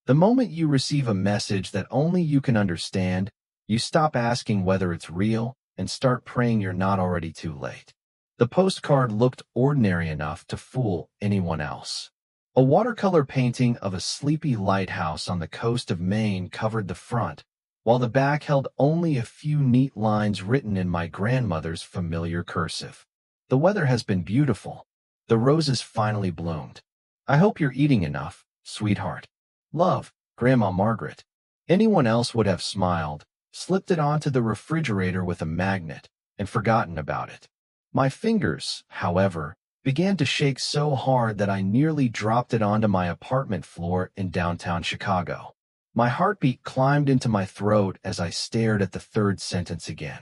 The moment you receive a message that only you can understand, you stop asking whether it's real and start praying you're not already too late. The postcard looked ordinary enough to fool anyone else. A watercolor painting of a sleepy lighthouse on the coast of Maine covered the front, while the back held only a few neat lines written in my grandmother's familiar cursive. The weather has been beautiful. The roses finally bloomed. I hope you're eating enough, sweetheart. Love, Grandma Margaret. Anyone else would have smiled, slipped it onto the refrigerator with a magnet, and forgotten about it. My fingers, however, began to shake so hard that I nearly dropped it onto my apartment floor in downtown Chicago. My heartbeat climbed into my throat as I stared at the third sentence again.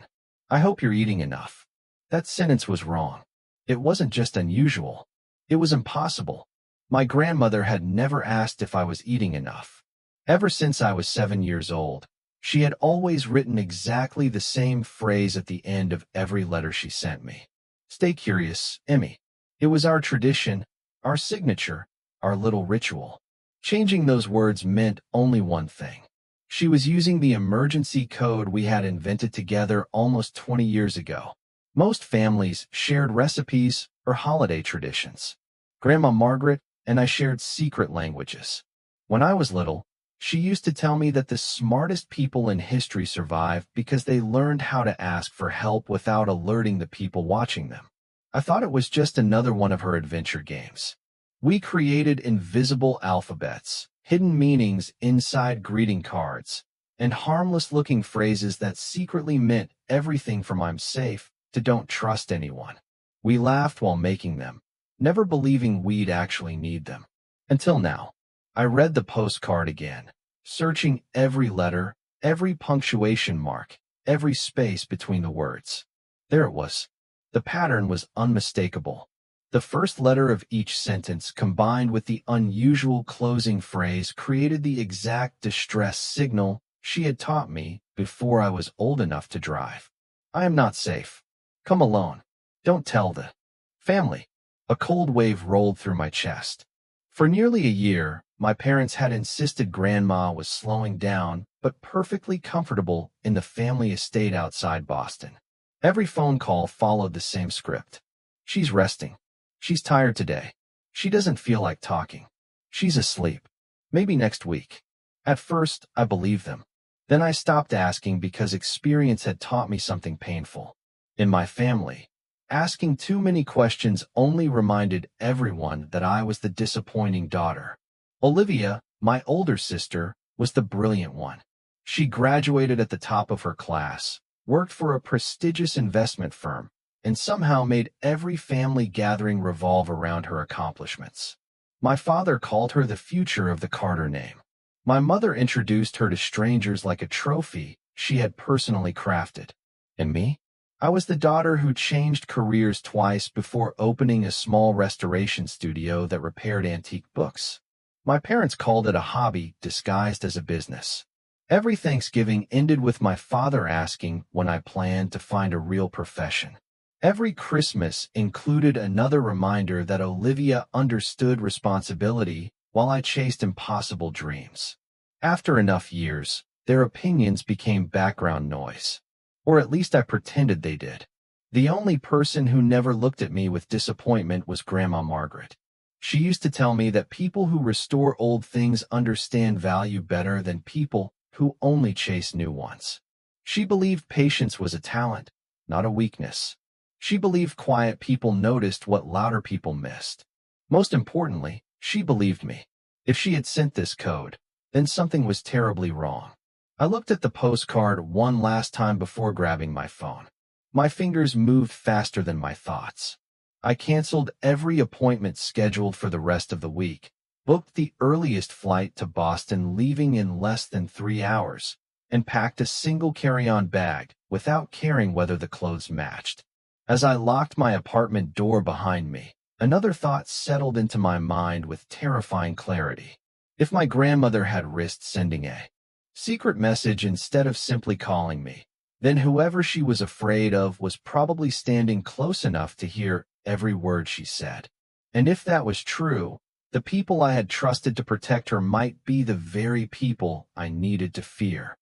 I hope you're eating enough. That sentence was wrong. It wasn't just unusual. It was impossible. My grandmother had never asked if I was eating enough. Ever since I was 7 years old, she had always written exactly the same phrase at the end of every letter she sent me. Stay curious, Emmy. It was our tradition, our signature, our little ritual. Changing those words meant only one thing. She was using the emergency code we had invented together almost 20 years ago. Most families shared recipes or holiday traditions. Grandma Margaret and I shared secret languages. When I was little, she used to tell me that the smartest people in history survived because they learned how to ask for help without alerting the people watching them. I thought it was just another one of her adventure games. We created invisible alphabets, hidden meanings inside greeting cards, and harmless-looking phrases that secretly meant everything from "I'm safe" to "don't trust anyone." We laughed while making them, never believing we'd actually need them. Until now. I read the postcard again, searching every letter, every punctuation mark, every space between the words. There it was. The pattern was unmistakable. The first letter of each sentence combined with the unusual closing phrase created the exact distress signal she had taught me before I was old enough to drive. I am not safe. Come alone. Don't tell the family. A cold wave rolled through my chest. For nearly a year, my parents had insisted Grandma was slowing down but perfectly comfortable in the family estate outside Boston. Every phone call followed the same script. She's resting. She's tired today. She doesn't feel like talking. She's asleep. Maybe next week. At first, I believed them. Then I stopped asking because experience had taught me something painful. In my family, asking too many questions only reminded everyone that I was the disappointing daughter. Olivia, my older sister, was the brilliant one. She graduated at the top of her class, worked for a prestigious investment firm, and somehow made every family gathering revolve around her accomplishments. My father called her the future of the Carter name. My mother introduced her to strangers like a trophy she had personally crafted. And me? I was the daughter who changed careers twice before opening a small restoration studio that repaired antique books. My parents called it a hobby disguised as a business. Every Thanksgiving ended with my father asking when I planned to find a real profession. Every Christmas included another reminder that Olivia understood responsibility while I chased impossible dreams. After enough years, their opinions became background noise. Or at least I pretended they did. The only person who never looked at me with disappointment was Grandma Margaret. She used to tell me that people who restore old things understand value better than people who only chase new ones. She believed patience was a talent, not a weakness. She believed quiet people noticed what louder people missed. Most importantly, she believed me. If she had sent this code, then something was terribly wrong. I looked at the postcard one last time before grabbing my phone. My fingers moved faster than my thoughts. I canceled every appointment scheduled for the rest of the week, booked the earliest flight to Boston leaving in less than 3 hours, and packed a single carry-on bag without caring whether the clothes matched. As I locked my apartment door behind me, another thought settled into my mind with terrifying clarity. If my grandmother had risked sending a secret message instead of simply calling me, then whoever she was afraid of was probably standing close enough to hear every word she said. And if that was true, The people I had trusted to protect her might be the very people I needed to fear.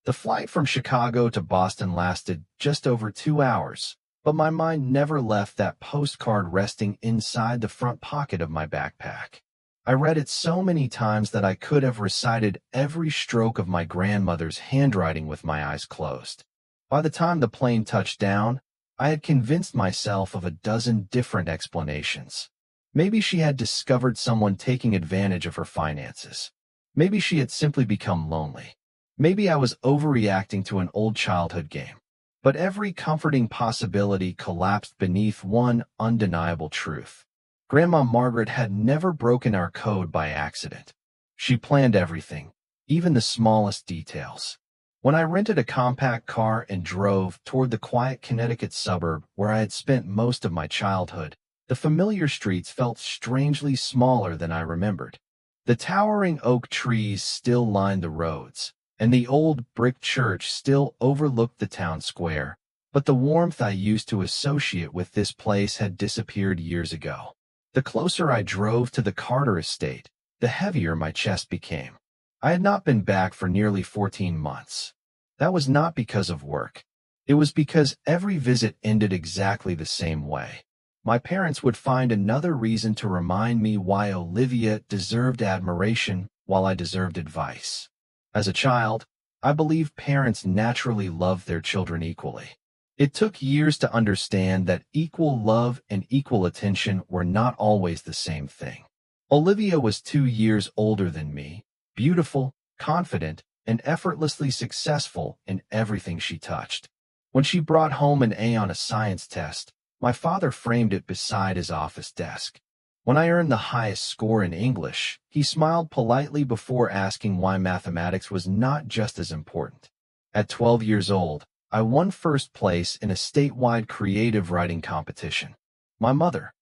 The flight from Chicago to Boston lasted just over 2 hours, but my mind never left that postcard resting inside the front pocket of my backpack. I read it so many times that I could have recited every stroke of my grandmother's handwriting with my eyes closed. By the time the plane touched down, I had convinced myself of a dozen different explanations. Maybe she had discovered someone taking advantage of her finances. Maybe she had simply become lonely. Maybe I was overreacting to an old childhood game. But every comforting possibility collapsed beneath one undeniable truth. Grandma Margaret had never broken our code by accident. She planned everything, even the smallest details. When I rented a compact car and drove toward the quiet Connecticut suburb where I had spent most of my childhood, the familiar streets felt strangely smaller than I remembered. The towering oak trees still lined the roads, and the old brick church still overlooked the town square, but the warmth I used to associate with this place had disappeared years ago. The closer I drove to the Carter estate, the heavier my chest became. I had not been back for nearly 14 months. That was not because of work. It was because every visit ended exactly the same way. My parents would find another reason to remind me why Olivia deserved admiration while I deserved advice. As a child, I believed parents naturally loved their children equally. It took years to understand that equal love and equal attention were not always the same thing. Olivia was 2 years older than me, beautiful, confident, and effortlessly successful in everything she touched. When she brought home an A on a science test, my father framed it beside his office desk. When I earned the highest score in English, he smiled politely before asking why mathematics was not just as important. At 12 years old, I won first place in a statewide creative writing competition. My mother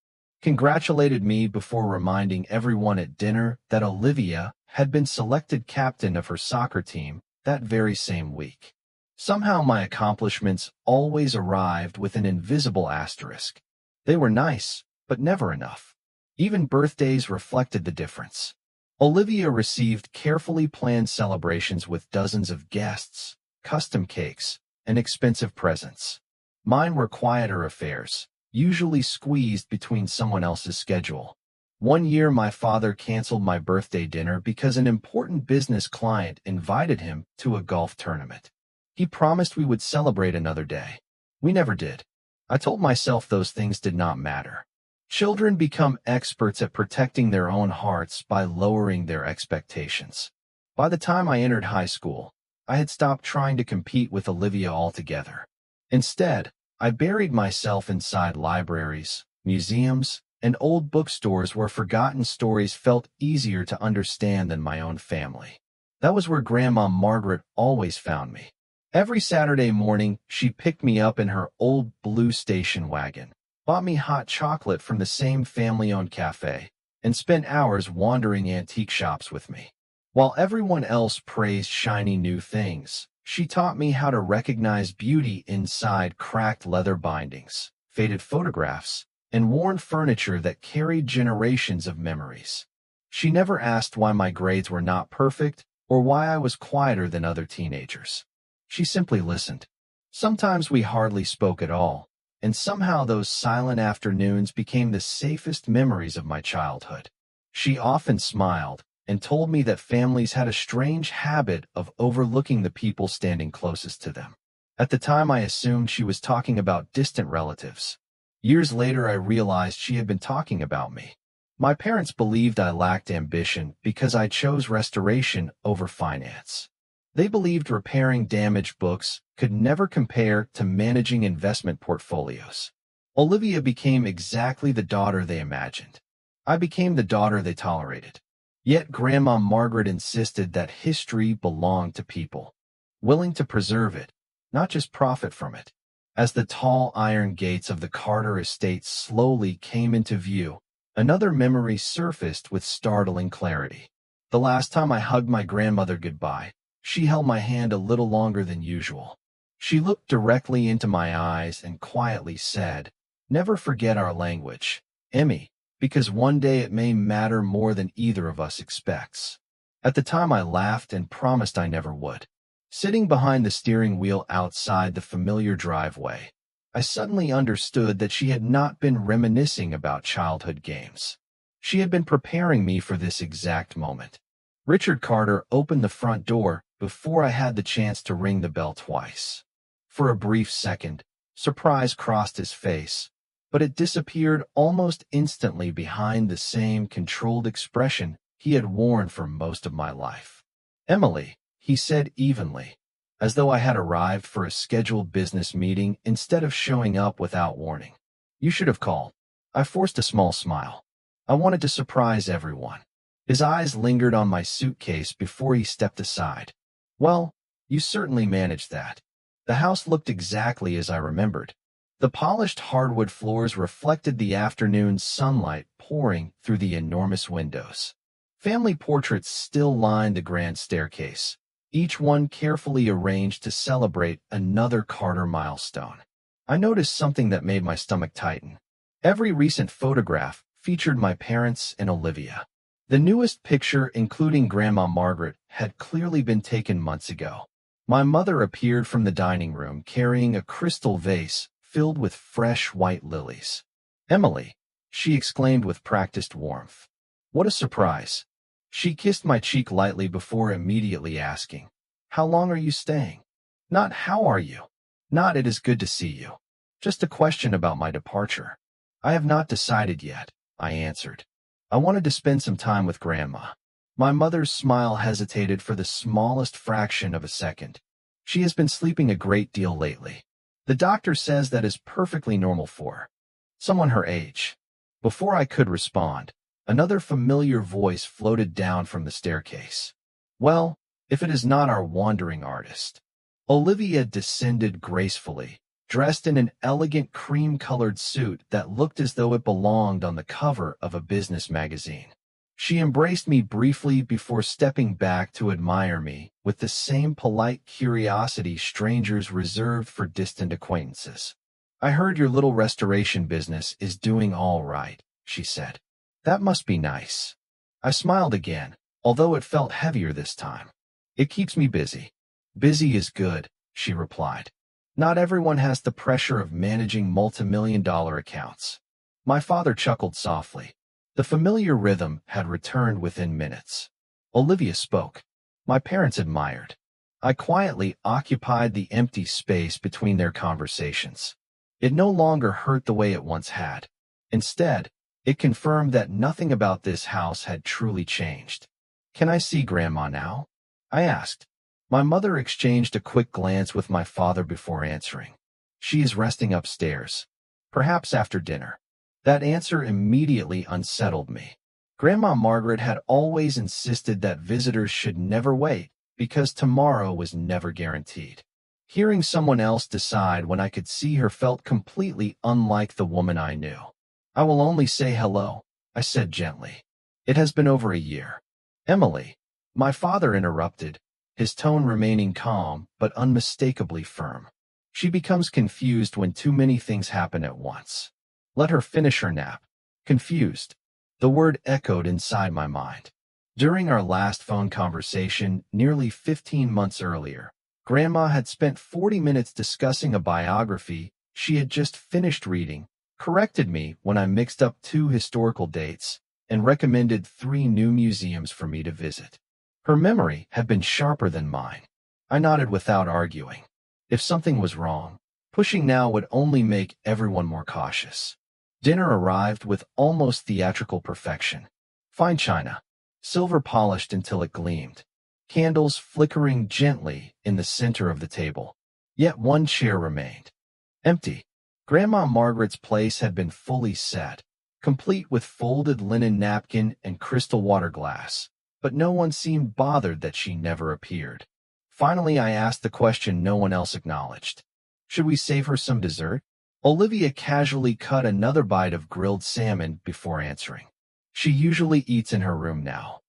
congratulated me before reminding everyone at dinner that Olivia had been selected captain of her soccer team that very same week. Somehow my accomplishments always arrived with an invisible asterisk. They were nice, but never enough. Even birthdays reflected the difference. Olivia received carefully planned celebrations with dozens of guests, custom cakes, and expensive presents. Mine were quieter affairs, usually squeezed between someone else's schedule. One year my father canceled my birthday dinner because an important business client invited him to a golf tournament. He promised we would celebrate another day. We never did. I told myself those things did not matter. Children become experts at protecting their own hearts by lowering their expectations. By the time I entered high school, I had stopped trying to compete with Olivia altogether. Instead, I buried myself inside libraries, museums, and old bookstores where forgotten stories felt easier to understand than my own family. That was where Grandma Margaret always found me. Every Saturday morning, she picked me up in her old blue station wagon, bought me hot chocolate from the same family-owned cafe, and spent hours wandering antique shops with me. While everyone else praised shiny new things, she taught me how to recognize beauty inside cracked leather bindings, faded photographs, and worn furniture that carried generations of memories. She never asked why my grades were not perfect or why I was quieter than other teenagers. She simply listened. Sometimes we hardly spoke at all, and somehow those silent afternoons became the safest memories of my childhood. She often smiled and told me that families had a strange habit of overlooking the people standing closest to them. At the time, I assumed she was talking about distant relatives. Years later, I realized she had been talking about me. My parents believed I lacked ambition because I chose restoration over finance. They believed repairing damaged books could never compare to managing investment portfolios. Olivia became exactly the daughter they imagined. I became the daughter they tolerated. Yet Grandma Margaret insisted that history belonged to people, willing to preserve it, not just profit from it. As the tall iron gates of the Carter estate slowly came into view, another memory surfaced with startling clarity. The last time I hugged my grandmother goodbye, she held my hand a little longer than usual. She looked directly into my eyes and quietly said, "Never forget our language, Emmy." because one day it may matter more than either of us expects. At the time I laughed and promised I never would. Sitting behind the steering wheel outside the familiar driveway, I suddenly understood that she had not been reminiscing about childhood games. She had been preparing me for this exact moment. Richard Carter opened the front door before I had the chance to ring the bell twice. For a brief second, surprise crossed his face, but it disappeared almost instantly behind the same controlled expression he had worn for most of my life. "Emily," he said evenly, as though I had arrived for a scheduled business meeting instead of showing up without warning. "You should have called." I forced a small smile. I wanted to surprise everyone. His eyes lingered on my suitcase before he stepped aside. "Well, you certainly managed that." The house looked exactly as I remembered. The polished hardwood floors reflected the afternoon sunlight pouring through the enormous windows. Family portraits still lined the grand staircase, each one carefully arranged to celebrate another Carter milestone. I noticed something that made my stomach tighten. Every recent photograph featured my parents and Olivia. The newest picture, including Grandma Margaret, had clearly been taken months ago. My mother appeared from the dining room carrying a crystal vase filled with fresh white lilies. "Emily," she exclaimed with practiced warmth. "What a surprise." She kissed my cheek lightly before immediately asking, "How long are you staying?" Not "How are you?" Not "It is good to see you." Just a question about my departure. "I have not decided yet," I answered. "I wanted to spend some time with Grandma." My mother's smile hesitated for the smallest fraction of a second. "She has been sleeping a great deal lately. The doctor says that is perfectly normal for someone her age." Before I could respond, another familiar voice floated down from the staircase. "Well, if it is not our wandering artist." Olivia descended gracefully, dressed in an elegant cream-colored suit that looked as though it belonged on the cover of a business magazine. She embraced me briefly before stepping back to admire me with the same polite curiosity strangers reserved for distant acquaintances. "I heard your little restoration business is doing all right," she said. "That must be nice." I smiled again, although it felt heavier this time. "It keeps me busy." "Busy is good," she replied. "Not everyone has the pressure of managing multimillion-dollar accounts." My father chuckled softly. The familiar rhythm had returned within minutes. Olivia spoke. My parents admired. I quietly occupied the empty space between their conversations. It no longer hurt the way it once had. Instead, it confirmed that nothing about this house had truly changed. "Can I see Grandma now?" I asked. My mother exchanged a quick glance with my father before answering. "She is resting upstairs. Perhaps after dinner." That answer immediately unsettled me. Grandma Margaret had always insisted that visitors should never wait because tomorrow was never guaranteed. Hearing someone else decide when I could see her felt completely unlike the woman I knew. "I will only say hello," I said gently. "It has been over a year." "Emily," my father interrupted, his tone remaining calm but unmistakably firm. "She becomes confused when too many things happen at once. Let her finish her nap." Confused. The word echoed inside my mind. During our last phone conversation, nearly 15 months earlier, Grandma had spent 40 minutes discussing a biography she had just finished reading, corrected me when I mixed up 2 historical dates, and recommended 3 new museums for me to visit. Her memory had been sharper than mine. I nodded without arguing. If something was wrong, pushing now would only make everyone more cautious. Dinner arrived with almost theatrical perfection. Fine china, silver polished until it gleamed. Candles flickering gently in the center of the table. Yet one chair remained. Empty. Grandma Margaret's place had been fully set, complete with folded linen napkin and crystal water glass, but no one seemed bothered that she never appeared. Finally, I asked the question no one else acknowledged. "Should we save her some dessert?" Olivia casually cut another bite of grilled salmon before answering. "She usually eats in her room now."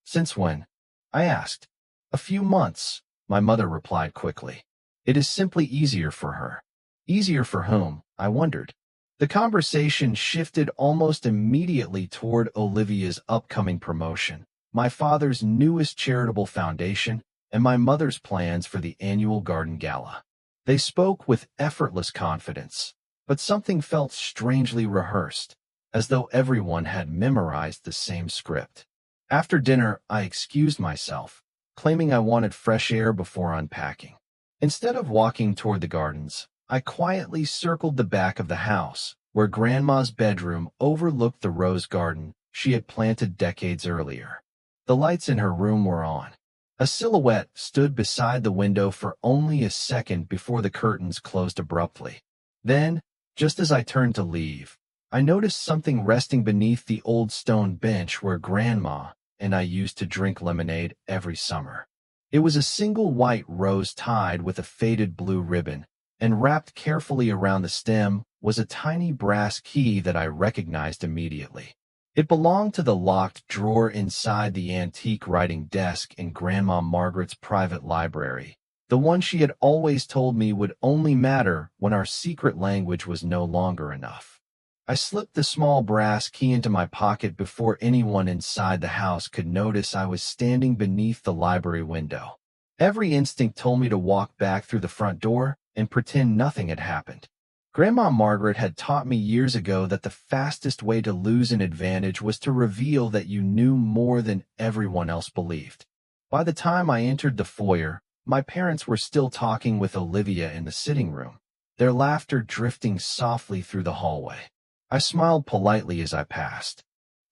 "Since when?" I asked. "A few months," my mother replied quickly. "It is simply easier for her." Easier for whom? I wondered. The conversation shifted almost immediately toward Olivia's upcoming promotion, my father's newest charitable foundation, and my mother's plans for the annual garden gala. They spoke with effortless confidence, but something felt strangely rehearsed, as though everyone had memorized the same script. After dinner, I excused myself, claiming I wanted fresh air before unpacking. Instead of walking toward the gardens, I quietly circled the back of the house, where Grandma's bedroom overlooked the rose garden she had planted decades earlier. The lights in her room were on. A silhouette stood beside the window for only a second before the curtains closed abruptly. Then, just as I turned to leave, I noticed something resting beneath the old stone bench where Grandma and I used to drink lemonade every summer. It was a single white rose tied with a faded blue ribbon, and wrapped carefully around the stem was a tiny brass key that I recognized immediately. It belonged to the locked drawer inside the antique writing desk in Grandma Margaret's private library, the one she had always told me would only matter when our secret language was no longer enough. I slipped the small brass key into my pocket before anyone inside the house could notice I was standing beneath the library window. Every instinct told me to walk back through the front door and pretend nothing had happened. Grandma Margaret had taught me years ago that the fastest way to lose an advantage was to reveal that you knew more than everyone else believed. By the time I entered the foyer, my parents were still talking with Olivia in the sitting room, their laughter drifting softly through the hallway. I smiled politely as I passed,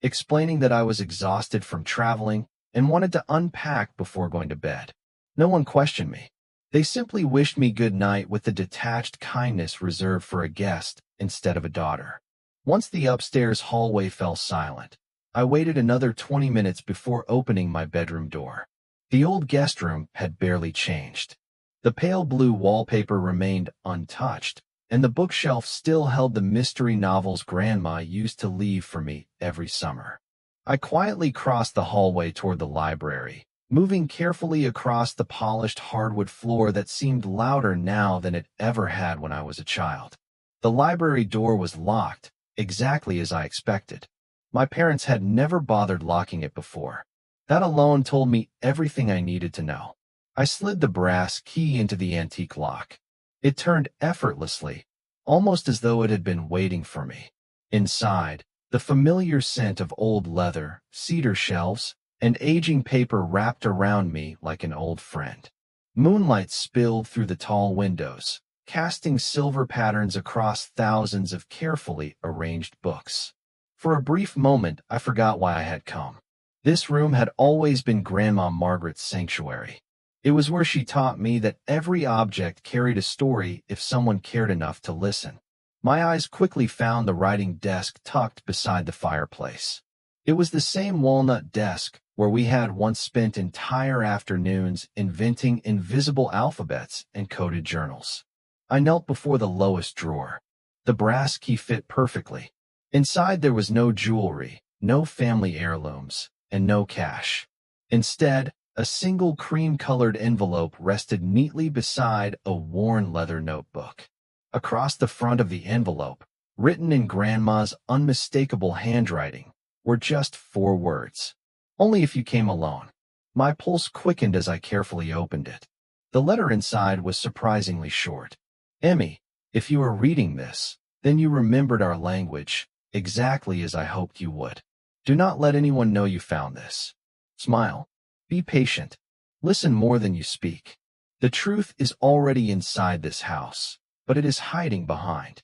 explaining that I was exhausted from traveling and wanted to unpack before going to bed. No one questioned me. They simply wished me good night with the detached kindness reserved for a guest instead of a daughter. Once the upstairs hallway fell silent, I waited another 20 minutes before opening my bedroom door. The old guest room had barely changed. The pale blue wallpaper remained untouched, and the bookshelf still held the mystery novels Grandma used to leave for me every summer. I quietly crossed the hallway toward the library, moving carefully across the polished hardwood floor that seemed louder now than it ever had when I was a child. The library door was locked, exactly as I expected. My parents had never bothered locking it before. That alone told me everything I needed to know. I slid the brass key into the antique lock. It turned effortlessly, almost as though it had been waiting for me. Inside, the familiar scent of old leather, cedar shelves, and aging paper wrapped around me like an old friend. Moonlight spilled through the tall windows, casting silver patterns across thousands of carefully arranged books. For a brief moment, I forgot why I had come. This room had always been Grandma Margaret's sanctuary. It was where she taught me that every object carried a story if someone cared enough to listen. My eyes quickly found the writing desk tucked beside the fireplace. It was the same walnut desk where we had once spent entire afternoons inventing invisible alphabets and coded journals. I knelt before the lowest drawer. The brass key fit perfectly. Inside there was no jewelry, no family heirlooms, and no cash. Instead, a single cream-colored envelope rested neatly beside a worn leather notebook. Across the front of the envelope, written in Grandma's unmistakable handwriting, were just 4 words. Only if you came alone. My pulse quickened as I carefully opened it. The letter inside was surprisingly short. Emmy, if you are reading this, then you remembered our language, exactly as I hoped you would. Do not let anyone know you found this. Smile. Be patient. Listen more than you speak. The truth is already inside this house, but it is hiding behind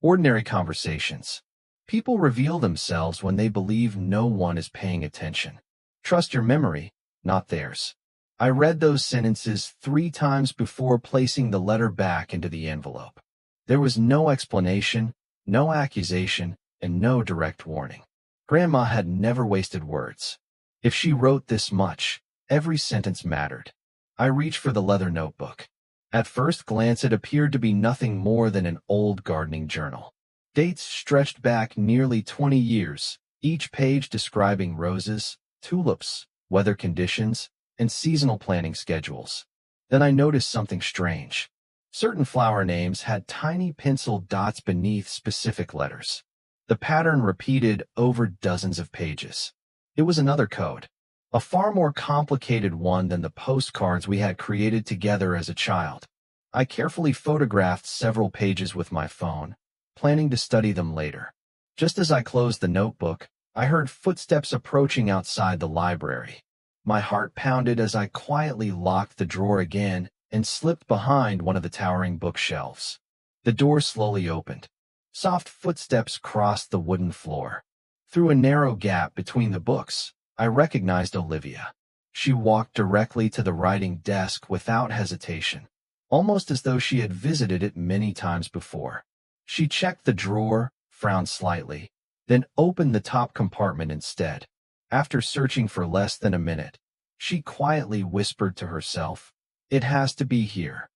ordinary conversations. People reveal themselves when they believe no one is paying attention. Trust your memory, not theirs. I read those sentences 3 times before placing the letter back into the envelope. There was no explanation, no accusation, and no direct warning. Grandma had never wasted words. If she wrote this much, every sentence mattered. I reached for the leather notebook. At first glance, it appeared to be nothing more than an old gardening journal. Dates stretched back nearly 20 years, each page describing roses, tulips, weather conditions, and seasonal planting schedules. Then I noticed something strange. Certain flower names had tiny penciled dots beneath specific letters. The pattern repeated over dozens of pages. It was another code, a far more complicated one than the postcards we had created together as a child. I carefully photographed several pages with my phone, planning to study them later. Just as I closed the notebook, I heard footsteps approaching outside the library. My heart pounded as I quietly locked the drawer again and slipped behind one of the towering bookshelves. The door slowly opened. Soft footsteps crossed the wooden floor. Through a narrow gap between the books, I recognized Olivia. She walked directly to the writing desk without hesitation, almost as though she had visited it many times before. She checked the drawer, frowned slightly, then opened the top compartment instead. After searching for less than a minute, she quietly whispered to herself, "It has to be here."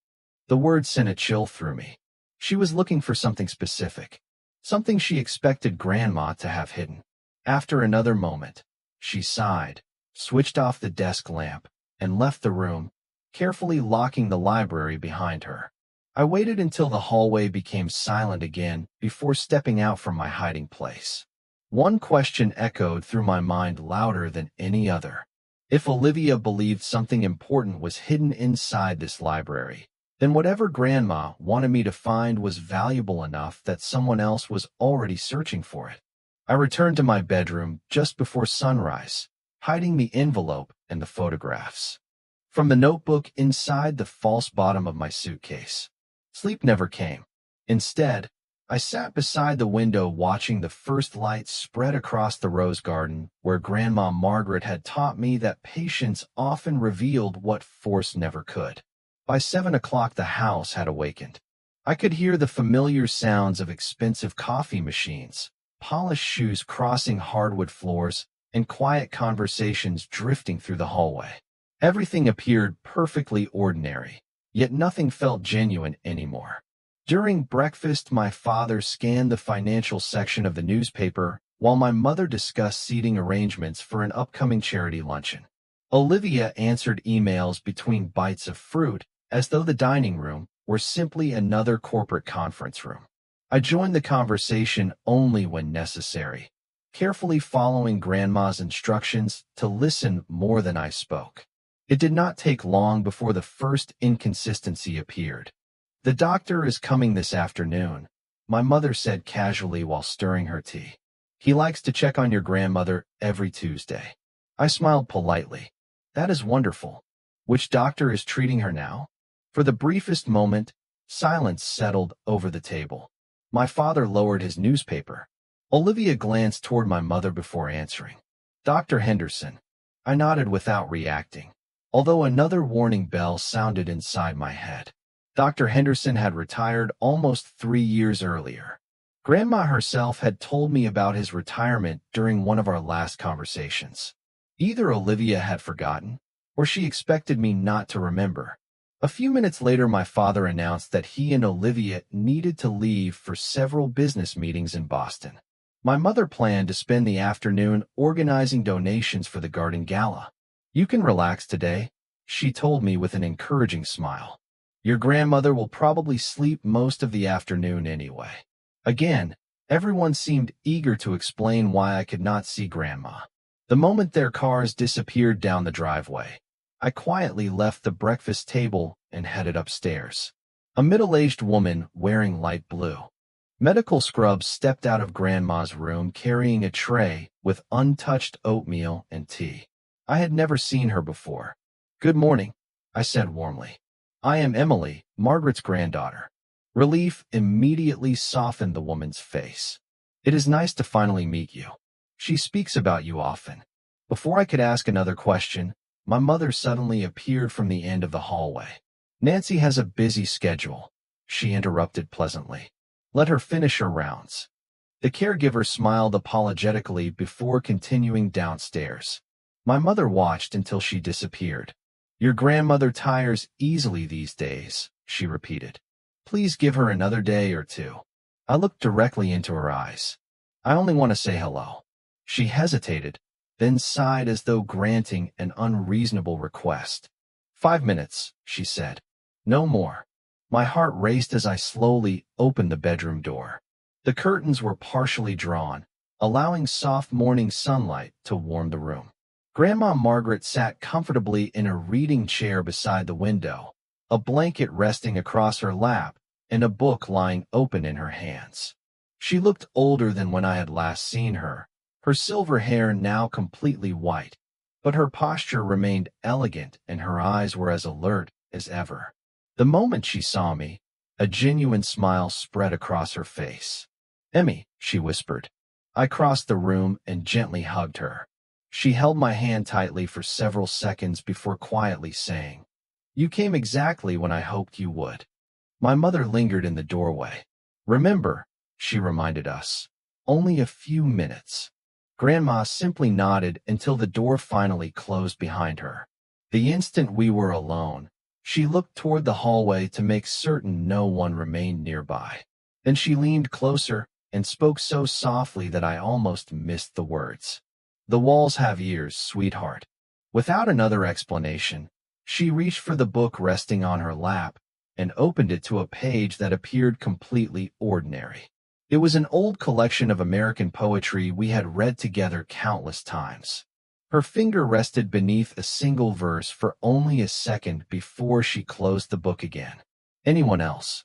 The word sent a chill through me. She was looking for something specific, something she expected Grandma to have hidden. After another moment, she sighed, switched off the desk lamp, and left the room, carefully locking the library behind her. I waited until the hallway became silent again before stepping out from my hiding place. One question echoed through my mind louder than any other. If Olivia believed something important was hidden inside this library, then whatever Grandma wanted me to find was valuable enough that someone else was already searching for it. I returned to my bedroom just before sunrise, hiding the envelope and the photographs from the notebook inside the false bottom of my suitcase. Sleep never came. Instead, I sat beside the window watching the first light spread across the rose garden where Grandma Margaret had taught me that patience often revealed what force never could. By 7 o'clock the house had awakened. I could hear the familiar sounds of expensive coffee machines, polished shoes crossing hardwood floors, and quiet conversations drifting through the hallway. Everything appeared perfectly ordinary, yet nothing felt genuine anymore. During breakfast, my father scanned the financial section of the newspaper while my mother discussed seating arrangements for an upcoming charity luncheon. Olivia answered emails between bites of fruit as though the dining room were simply another corporate conference room. I joined the conversation only when necessary, carefully following Grandma's instructions to listen more than I spoke. It did not take long before the first inconsistency appeared. "The doctor is coming this afternoon," my mother said casually while stirring her tea. "He likes to check on your grandmother every Tuesday." I smiled politely. "That is wonderful. Which doctor is treating her now?" For the briefest moment, silence settled over the table. My father lowered his newspaper. Olivia glanced toward my mother before answering. "Dr. Henderson." I nodded without reacting, although another warning bell sounded inside my head. Dr. Henderson had retired almost 3 years earlier. Grandma herself had told me about his retirement during one of our last conversations. Either Olivia had forgotten, or she expected me not to remember. A few minutes later, my father announced that he and Olivia needed to leave for several business meetings in Boston. My mother planned to spend the afternoon organizing donations for the garden gala. "You can relax today," she told me with an encouraging smile. "Your grandmother will probably sleep most of the afternoon anyway." Again, everyone seemed eager to explain why I could not see Grandma. The moment their cars disappeared down the driveway, I quietly left the breakfast table and headed upstairs. A middle-aged woman wearing light blue medical scrubs stepped out of Grandma's room carrying a tray with untouched oatmeal and tea. I had never seen her before. "Good morning," I said warmly. "I am Emily, Margaret's granddaughter." Relief immediately softened the woman's face. "It is nice to finally meet you. She speaks about you often." Before I could ask another question, my mother suddenly appeared from the end of the hallway. "Nancy has a busy schedule," she interrupted pleasantly. "Let her finish her rounds." The caregiver smiled apologetically before continuing downstairs. My mother watched until she disappeared. "Your grandmother tires easily these days," she repeated. "Please give her another day or two." I looked directly into her eyes. "I only want to say hello." She hesitated, then sighed as though granting an unreasonable request. "5 minutes," she said. "No more." My heart raced as I slowly opened the bedroom door. The curtains were partially drawn, allowing soft morning sunlight to warm the room. Grandma Margaret sat comfortably in a reading chair beside the window, a blanket resting across her lap, and a book lying open in her hands. She looked older than when I had last seen her, her silver hair now completely white, but her posture remained elegant and her eyes were as alert as ever. The moment she saw me, a genuine smile spread across her face. "Emmy," she whispered. I crossed the room and gently hugged her. She held my hand tightly for several seconds before quietly saying, "You came exactly when I hoped you would." My mother lingered in the doorway. "Remember," she reminded us, "only a few minutes." Grandma simply nodded until the door finally closed behind her. The instant we were alone, she looked toward the hallway to make certain no one remained nearby. Then she leaned closer and spoke so softly that I almost missed the words. "The walls have ears, sweetheart." Without another explanation, she reached for the book resting on her lap and opened it to a page that appeared completely ordinary. It was an old collection of American poetry we had read together countless times. Her finger rested beneath a single verse for only a second before she closed the book again. Anyone else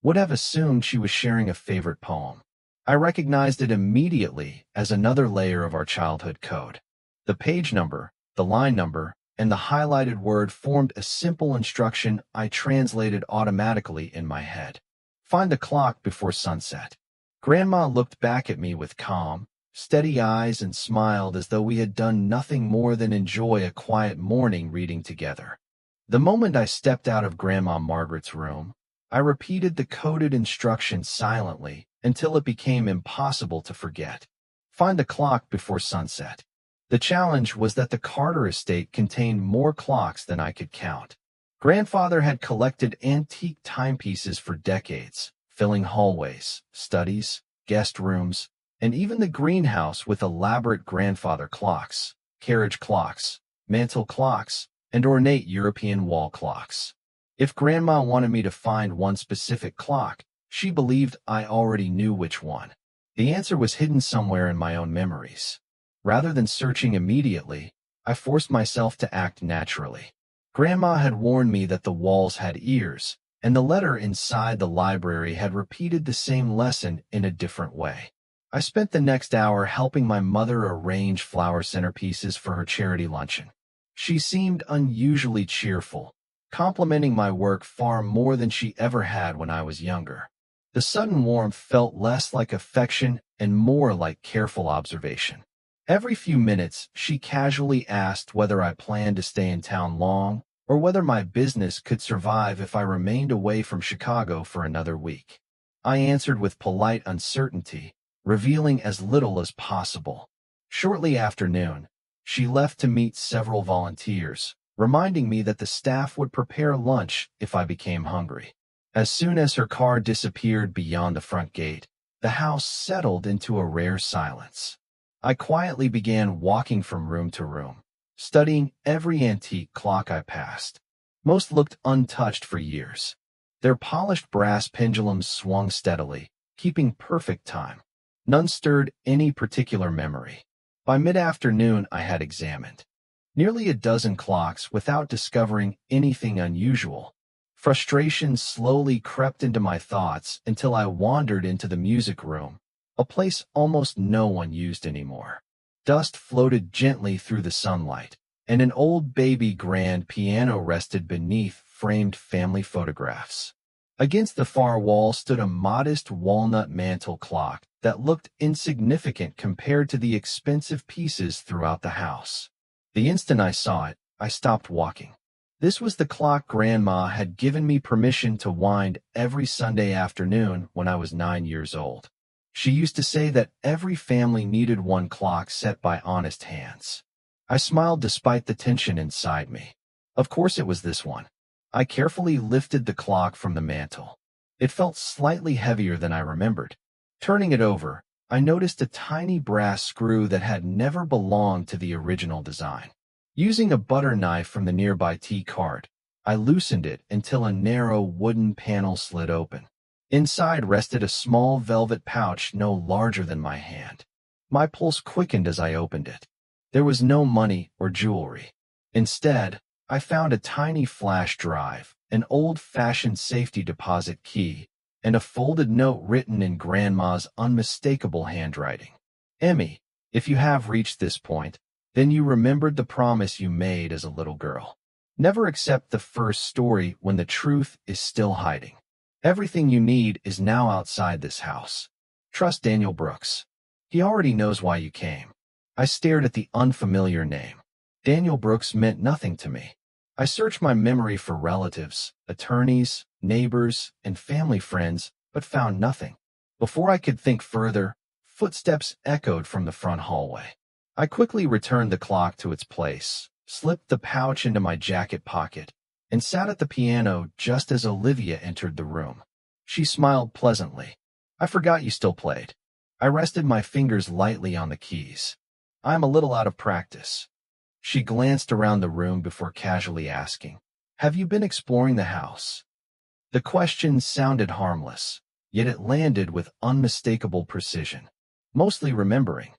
would have assumed she was sharing a favorite poem. I recognized it immediately as another layer of our childhood code. The page number, the line number, and the highlighted word formed a simple instruction I translated automatically in my head. "Find the clock before sunset." Grandma looked back at me with calm, steady eyes and smiled as though we had done nothing more than enjoy a quiet morning reading together. The moment I stepped out of Grandma Margaret's room, I repeated the coded instructions silently until it became impossible to forget. Find the clock before sunset. The challenge was that the Carter estate contained more clocks than I could count. Grandfather had collected antique timepieces for decades, filling hallways, studies, guest rooms, and even the greenhouse with elaborate grandfather clocks, carriage clocks, mantel clocks, and ornate European wall clocks. If Grandma wanted me to find one specific clock, she believed I already knew which one. The answer was hidden somewhere in my own memories. Rather than searching immediately, I forced myself to act naturally. Grandma had warned me that the walls had ears, and the letter inside the library had repeated the same lesson in a different way. I spent the next hour helping my mother arrange flower centerpieces for her charity luncheon. She seemed unusually cheerful, complimenting my work far more than she ever had when I was younger. The sudden warmth felt less like affection and more like careful observation. Every few minutes, she casually asked whether I planned to stay in town long, or whether my business could survive if I remained away from Chicago for another week. I answered with polite uncertainty, revealing as little as possible. Shortly after noon, she left to meet several volunteers, reminding me that the staff would prepare lunch if I became hungry. As soon as her car disappeared beyond the front gate, the house settled into a rare silence. I quietly began walking from room to room, studying every antique clock I passed. Most looked untouched for years. Their polished brass pendulums swung steadily, keeping perfect time. None stirred any particular memory. By mid-afternoon, I had examined nearly a dozen clocks without discovering anything unusual. Frustration slowly crept into my thoughts until I wandered into the music room, a place almost no one used anymore. Dust floated gently through the sunlight, and an old baby grand piano rested beneath framed family photographs. Against the far wall stood a modest walnut mantel clock that looked insignificant compared to the expensive pieces throughout the house. The instant I saw it, I stopped walking. This was the clock Grandma had given me permission to wind every Sunday afternoon when I was 9 years old. She used to say that every family needed one clock set by honest hands. I smiled despite the tension inside me. Of course it was this one. I carefully lifted the clock from the mantel. It felt slightly heavier than I remembered. Turning it over, I noticed a tiny brass screw that had never belonged to the original design. Using a butter knife from the nearby tea cart, I loosened it until a narrow wooden panel slid open. Inside rested a small velvet pouch no larger than my hand. My pulse quickened as I opened it. There was no money or jewelry. Instead, I found a tiny flash drive, an old-fashioned safety deposit key, and a folded note written in Grandma's unmistakable handwriting. Emmy, if you have reached this point, then you remembered the promise you made as a little girl. Never accept the first story when the truth is still hiding. Everything you need is now outside this house. Trust Daniel Brooks. He already knows why you came. I stared at the unfamiliar name. Daniel Brooks meant nothing to me. I searched my memory for relatives, attorneys, neighbors, and family friends, but found nothing. Before I could think further, footsteps echoed from the front hallway. I quickly returned the clock to its place, slipped the pouch into my jacket pocket, and sat at the piano just as Olivia entered the room. She smiled pleasantly. I forgot you still played. I rested my fingers lightly on the keys. I'm a little out of practice. She glanced around the room before casually asking, have you been exploring the house? The question sounded harmless, yet it landed with unmistakable precision. Mostly remembering.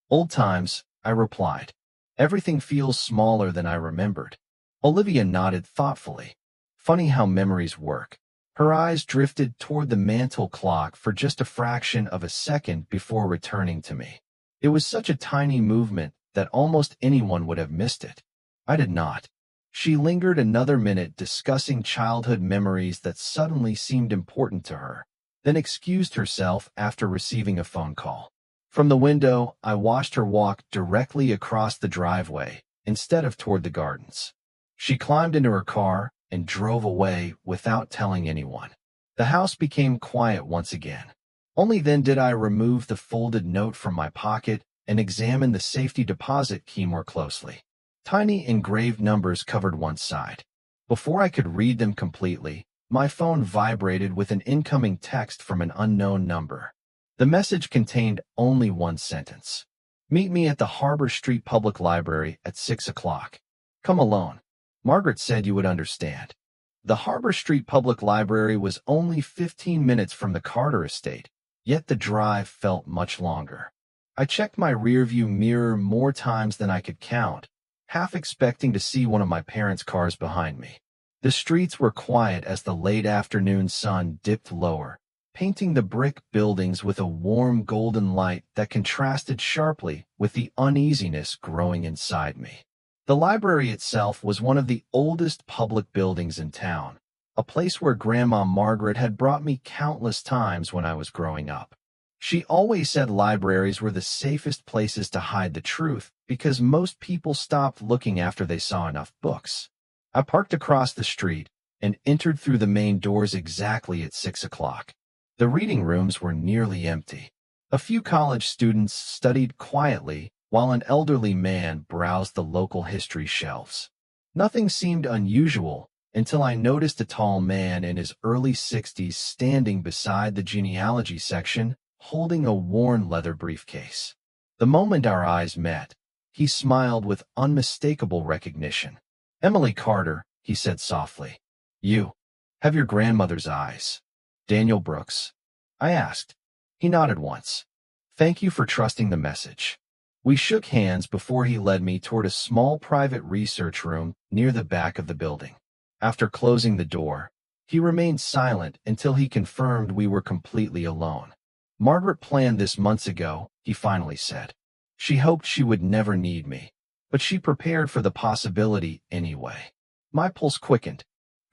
Old times, I replied. Everything feels smaller than I remembered. Olivia nodded thoughtfully. Funny how memories work. Her eyes drifted toward the mantel clock for just a fraction of a second before returning to me. It was such a tiny movement that almost anyone would have missed it. I did not. She lingered another minute discussing childhood memories that suddenly seemed important to her, then excused herself after receiving a phone call. From the window, I watched her walk directly across the driveway instead of toward the gardens. She climbed into her car and drove away without telling anyone. The house became quiet once again. Only then did I remove the folded note from my pocket and examine the safety deposit key more closely. Tiny engraved numbers covered one side. Before I could read them completely, my phone vibrated with an incoming text from an unknown number. The message contained only one sentence. Meet me at the Harbor Street Public Library at 6 o'clock. Come alone. Margaret said you would understand. The Harbor Street Public Library was only 15 minutes from the Carter estate, yet the drive felt much longer. I checked my rearview mirror more times than I could count, half expecting to see one of my parents' cars behind me. The streets were quiet as the late afternoon sun dipped lower, painting the brick buildings with a warm golden light that contrasted sharply with the uneasiness growing inside me. The library itself was one of the oldest public buildings in town, a place where Grandma Margaret had brought me countless times when I was growing up. She always said libraries were the safest places to hide the truth because most people stopped looking after they saw enough books. I parked across the street and entered through the main doors exactly at 6 o'clock. The reading rooms were nearly empty. A few college students studied quietly while an elderly man browsed the local history shelves. Nothing seemed unusual until I noticed a tall man in his early 60s standing beside the genealogy section, holding a worn leather briefcase. The moment our eyes met, he smiled with unmistakable recognition. Emily Carter, he said softly. You have your grandmother's eyes. Daniel Brooks. I asked. He nodded once. Thank you for trusting the message. We shook hands before he led me toward a small private research room near the back of the building. After closing the door, he remained silent until he confirmed we were completely alone. Margaret planned this months ago, he finally said. She hoped she would never need me, but she prepared for the possibility anyway. My pulse quickened.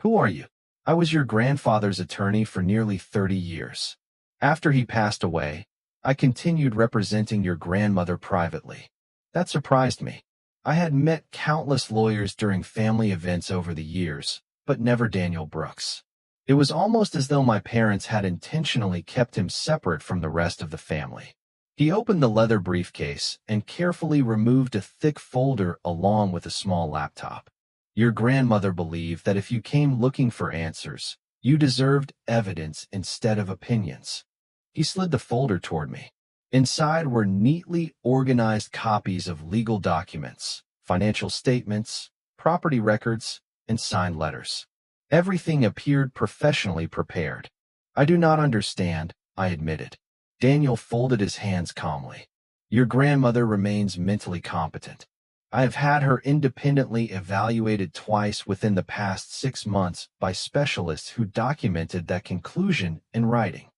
Who are you? I was your grandfather's attorney for nearly 30 years. After he passed away, I continued representing your grandmother privately. That surprised me. I had met countless lawyers during family events over the years, but never Daniel Brooks. It was almost as though my parents had intentionally kept him separate from the rest of the family. He opened the leather briefcase and carefully removed a thick folder along with a small laptop. Your grandmother believed that if you came looking for answers, you deserved evidence instead of opinions. He slid the folder toward me. Inside were neatly organized copies of legal documents, financial statements, property records, and signed letters. Everything appeared professionally prepared. I do not understand, I admitted. Daniel folded his hands calmly. Your grandmother remains mentally competent. I have had her independently evaluated twice within the past 6 months by specialists who documented that conclusion in writing.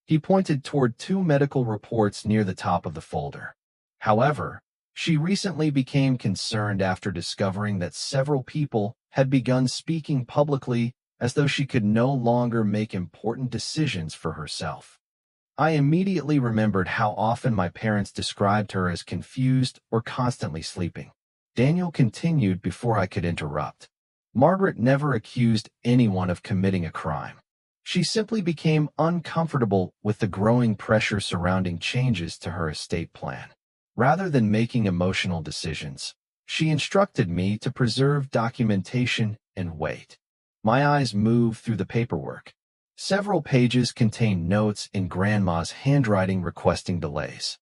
He pointed toward 2 medical reports near the top of the folder. However, she recently became concerned after discovering that several people had begun speaking publicly as though she could no longer make important decisions for herself. I immediately remembered how often my parents described her as confused or constantly sleeping. Daniel continued before I could interrupt. Margaret never accused anyone of committing a crime. She simply became uncomfortable with the growing pressure surrounding changes to her estate plan. Rather than making emotional decisions, she instructed me to preserve documentation and wait. My eyes moved through the paperwork. Several pages contained notes in Grandma's handwriting requesting delays,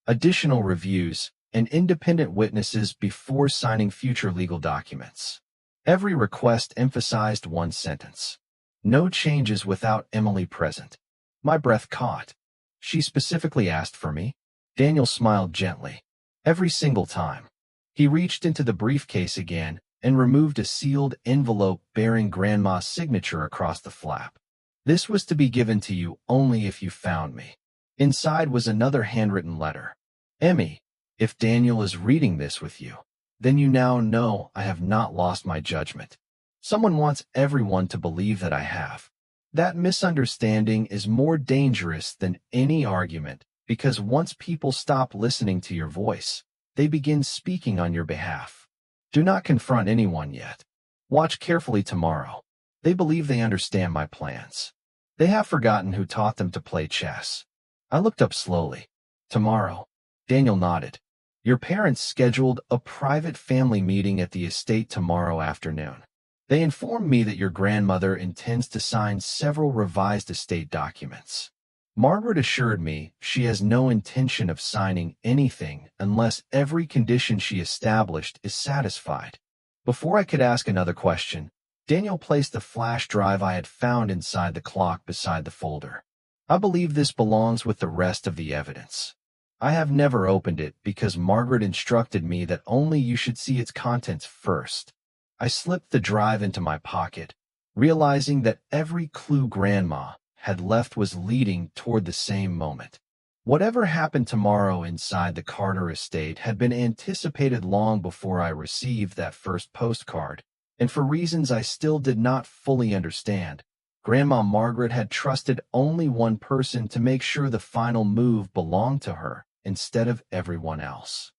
additional reviews, and independent witnesses before signing future legal documents. Every request emphasized one sentence: no changes without Emily present. My breath caught. She specifically asked for me? Daniel smiled gently. Every single time. He reached into the briefcase again and removed a sealed envelope bearing Grandma's signature across the flap. This was to be given to you only if you found me. Inside was another handwritten letter. Emmy, if Daniel is reading this with you, then you now know I have not lost my judgment. Someone wants everyone to believe that I have. That misunderstanding is more dangerous than any argument because once people stop listening to your voice, they begin speaking on your behalf. Do not confront anyone yet. Watch carefully tomorrow. They believe they understand my plans. They have forgotten who taught them to play chess. I looked up slowly. Tomorrow. Daniel nodded. Your parents scheduled a private family meeting at the estate tomorrow afternoon. They informed me that your grandmother intends to sign several revised estate documents. Margaret assured me she has no intention of signing anything unless every condition she established is satisfied. Before I could ask another question, Daniel placed the flash drive I had found inside the clock beside the folder. I believe this belongs with the rest of the evidence. I have never opened it because Margaret instructed me that only you should see its contents first. I slipped the drive into my pocket, realizing that every clue Grandma had left was leading toward the same moment. Whatever happened tomorrow inside the Carter estate had been anticipated long before I received that first postcard, and for reasons I still did not fully understand, Grandma Margaret had trusted only one person to make sure the final move belonged to her instead of everyone else.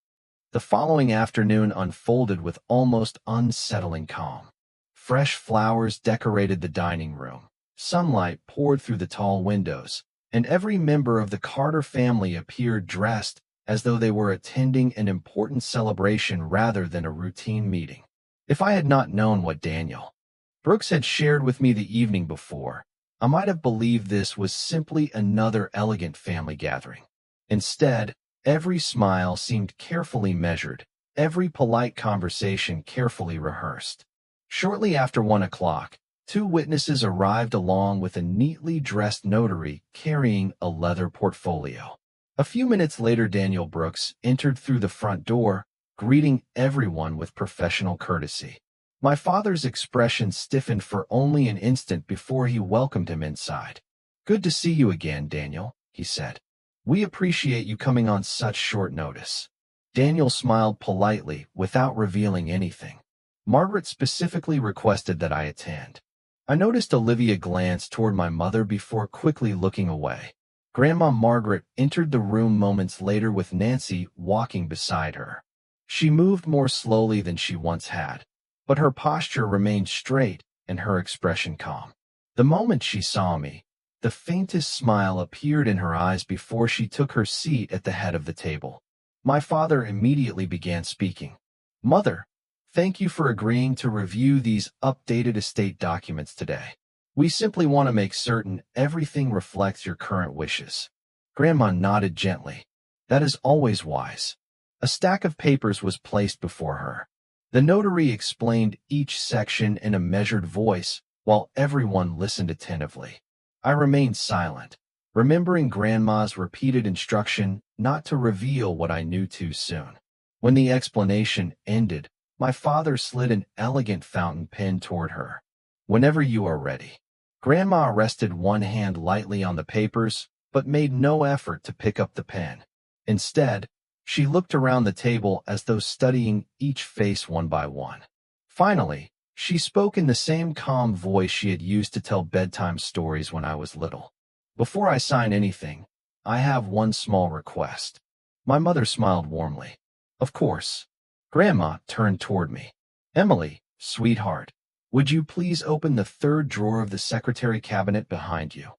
The following afternoon unfolded with almost unsettling calm. Fresh flowers decorated the dining room. Sunlight poured through the tall windows, and every member of the Carter family appeared dressed as though they were attending an important celebration rather than a routine meeting. If I had not known what Daniel Brooks had shared with me the evening before, I might have believed this was simply another elegant family gathering. Instead, every smile seemed carefully measured, every polite conversation carefully rehearsed. Shortly after 1 o'clock, 2 witnesses arrived along with a neatly dressed notary carrying a leather portfolio. A few minutes later, Daniel Brooks entered through the front door, greeting everyone with professional courtesy. My father's expression stiffened for only an instant before he welcomed him inside. Good to see you again, Daniel, he said. We appreciate you coming on such short notice. Daniel smiled politely without revealing anything. Margaret specifically requested that I attend. I noticed Olivia glance toward my mother before quickly looking away. Grandma Margaret entered the room moments later with Nancy walking beside her. She moved more slowly than she once had, but her posture remained straight and her expression calm. The moment she saw me, the faintest smile appeared in her eyes before she took her seat at the head of the table. My father immediately began speaking. Mother, thank you for agreeing to review these updated estate documents today. We simply want to make certain everything reflects your current wishes. Grandma nodded gently. That is always wise. A stack of papers was placed before her. The notary explained each section in a measured voice while everyone listened attentively. I remained silent, remembering Grandma's repeated instruction not to reveal what I knew too soon. When the explanation ended, my father slid an elegant fountain pen toward her. "Whenever you are ready." Grandma rested one hand lightly on the papers, but made no effort to pick up the pen. Instead, she looked around the table as though studying each face one by one. Finally, she spoke in the same calm voice she had used to tell bedtime stories when I was little. "Before I sign anything, I have one small request." My mother smiled warmly. "Of course." Grandma turned toward me. "Emily, sweetheart, would you please open the third drawer of the secretary cabinet behind you?"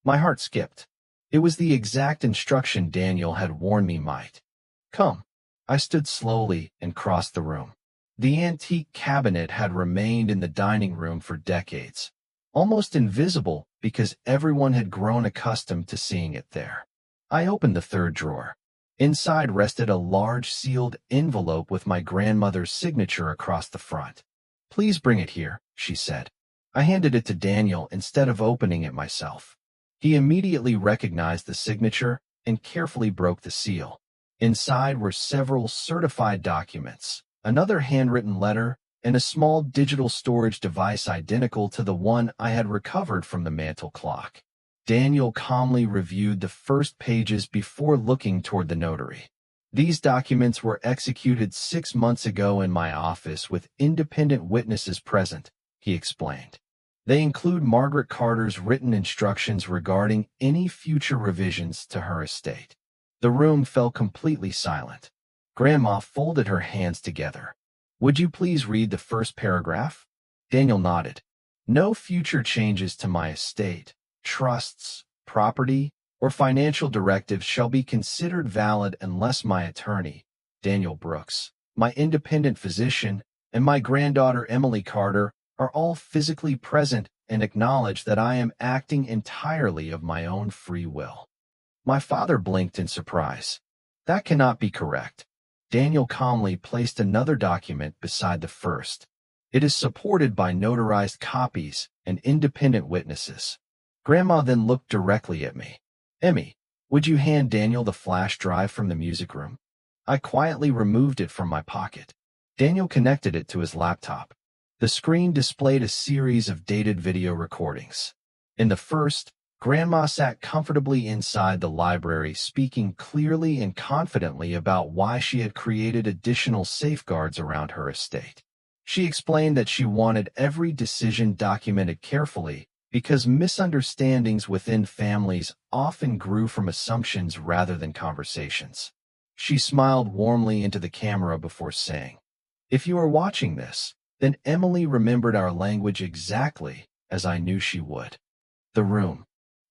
My heart skipped. It was the exact instruction Daniel had warned me might. "Come." I stood slowly and crossed the room. The antique cabinet had remained in the dining room for decades, almost invisible because everyone had grown accustomed to seeing it there. I opened the third drawer. Inside rested a large sealed envelope with my grandmother's signature across the front. "Please bring it here," she said. I handed it to Daniel instead of opening it myself. He immediately recognized the signature and carefully broke the seal. Inside were several certified documents, another handwritten letter, and a small digital storage device identical to the one I had recovered from the mantel clock. Daniel calmly reviewed the first pages before looking toward the notary. "These documents were executed 6 months ago in my office with independent witnesses present," he explained. "They include Margaret Carter's written instructions regarding any future revisions to her estate." The room fell completely silent. Grandma folded her hands together. "Would you please read the first paragraph?" Daniel nodded. "No future changes to my estate, trusts, property, or financial directives shall be considered valid unless my attorney, Daniel Brooks, my independent physician, and my granddaughter Emily Carter are all physically present and acknowledge that I am acting entirely of my own free will." My father blinked in surprise. "That cannot be correct." Daniel calmly placed another document beside the first. "It is supported by notarized copies and independent witnesses." Grandma then looked directly at me. "Emmy, would you hand Daniel the flash drive from the music room?" I quietly removed it from my pocket. Daniel connected it to his laptop. The screen displayed a series of dated video recordings. In the first, Grandma sat comfortably inside the library, speaking clearly and confidently about why she had created additional safeguards around her estate. She explained that she wanted every decision documented carefully because misunderstandings within families often grew from assumptions rather than conversations. She smiled warmly into the camera before saying, "If you are watching this, then Emily remembered our language exactly as I knew she would." The room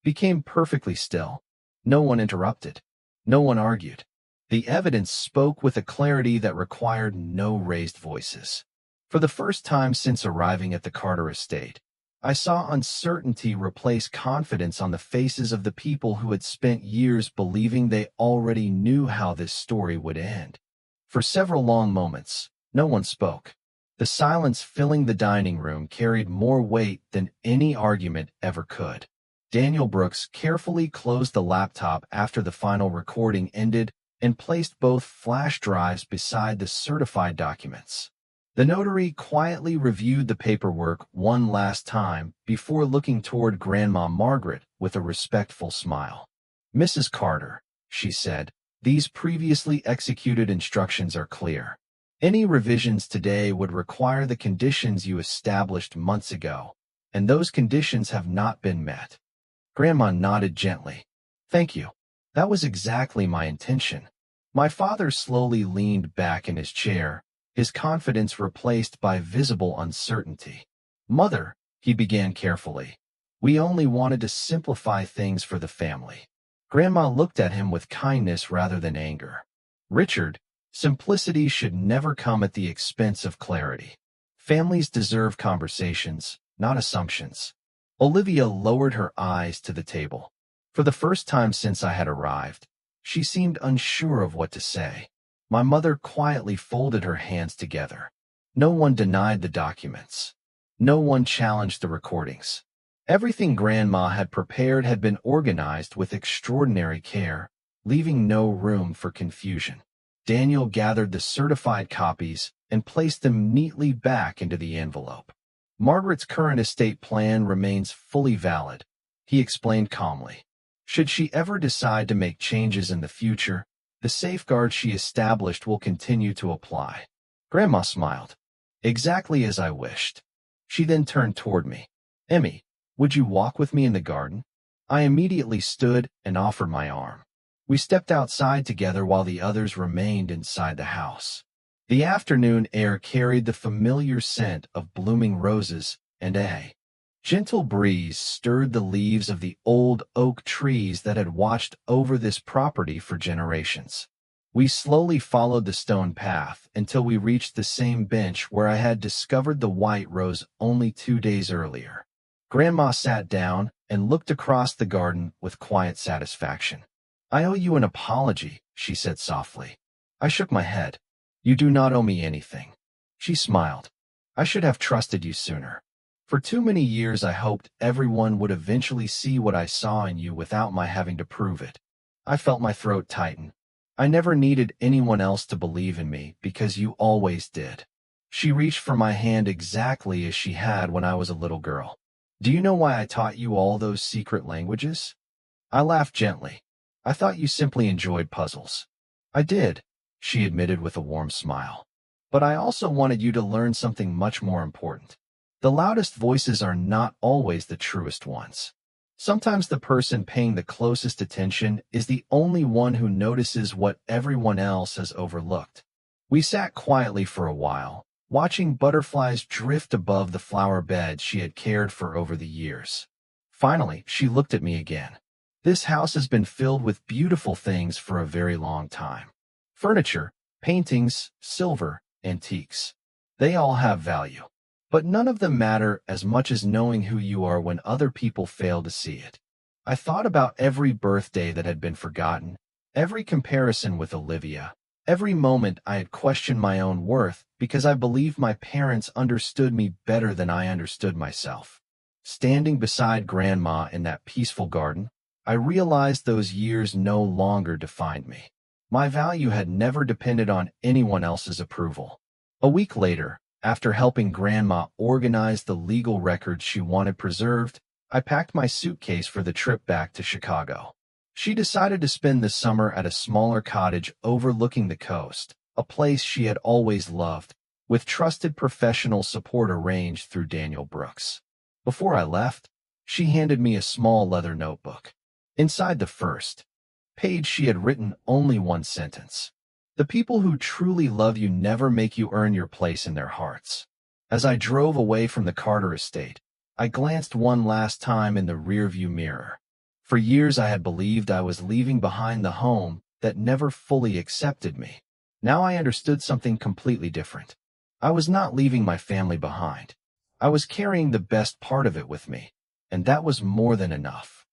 became perfectly still. No one interrupted. No one argued. The evidence spoke with a clarity that required no raised voices. For the first time since arriving at the Carter estate, I saw uncertainty replace confidence on the faces of the people who had spent years believing they already knew how this story would end. For several long moments, no one spoke. The silence filling the dining room carried more weight than any argument ever could. Daniel Brooks carefully closed the laptop after the final recording ended and placed both flash drives beside the certified documents. The notary quietly reviewed the paperwork one last time before looking toward Grandma Margaret with a respectful smile. "Mrs. Carter," she said, "these previously executed instructions are clear. Any revisions today would require the conditions you established months ago, and those conditions have not been met." Grandma nodded gently. "Thank you. That was exactly my intention." My father slowly leaned back in his chair, his confidence replaced by visible uncertainty. "Mother," he began carefully, "we only wanted to simplify things for the family." Grandma looked at him with kindness rather than anger. "Richard, simplicity should never come at the expense of clarity. Families deserve conversations, not assumptions." Olivia lowered her eyes to the table. For the first time since I had arrived, she seemed unsure of what to say. My mother quietly folded her hands together. No one denied the documents. No one challenged the recordings. Everything Grandma had prepared had been organized with extraordinary care, leaving no room for confusion. Daniel gathered the certified copies and placed them neatly back into the envelope. Margaret's current estate plan remains fully valid, he explained calmly. Should she ever decide to make changes in the future, the safeguards she established will continue to apply. Grandma smiled. Exactly as I wished. She then turned toward me. Emmy, would you walk with me in the garden? I immediately stood and offered my arm. We stepped outside together while the others remained inside the house. The afternoon air carried the familiar scent of blooming roses, and a gentle breeze stirred the leaves of the old oak trees that had watched over this property for generations. We slowly followed the stone path until we reached the same bench where I had discovered the white rose only 2 days earlier. Grandma sat down and looked across the garden with quiet satisfaction. I owe you an apology, she said softly. I shook my head. You do not owe me anything. She smiled. I should have trusted you sooner. For too many years I hoped everyone would eventually see what I saw in you without my having to prove it. I felt my throat tighten. I never needed anyone else to believe in me because you always did. She reached for my hand exactly as she had when I was a little girl. Do you know why I taught you all those secret languages? I laughed gently. I thought you simply enjoyed puzzles. I did, she admitted with a warm smile. But I also wanted you to learn something much more important. The loudest voices are not always the truest ones. Sometimes the person paying the closest attention is the only one who notices what everyone else has overlooked. We sat quietly for a while, watching butterflies drift above the flower beds she had cared for over the years. Finally, she looked at me again. This house has been filled with beautiful things for a very long time. Furniture, paintings, silver, antiques. They all have value. But none of them matter as much as knowing who you are when other people fail to see it. I thought about every birthday that had been forgotten, every comparison with Olivia, every moment I had questioned my own worth because I believed my parents understood me better than I understood myself. Standing beside Grandma in that peaceful garden, I realized those years no longer defined me. My value had never depended on anyone else's approval. A week later, after helping Grandma organize the legal records she wanted preserved, I packed my suitcase for the trip back to Chicago. She decided to spend the summer at a smaller cottage overlooking the coast, a place she had always loved, with trusted professional support arranged through Daniel Brooks. Before I left, she handed me a small leather notebook. Inside the first page she had written only one sentence. The people who truly love you never make you earn your place in their hearts. As I drove away from the Carter estate, I glanced one last time in the rearview mirror. For years I had believed I was leaving behind the home that never fully accepted me. Now I understood something completely different. I was not leaving my family behind. I was carrying the best part of it with me, and that was more than enough.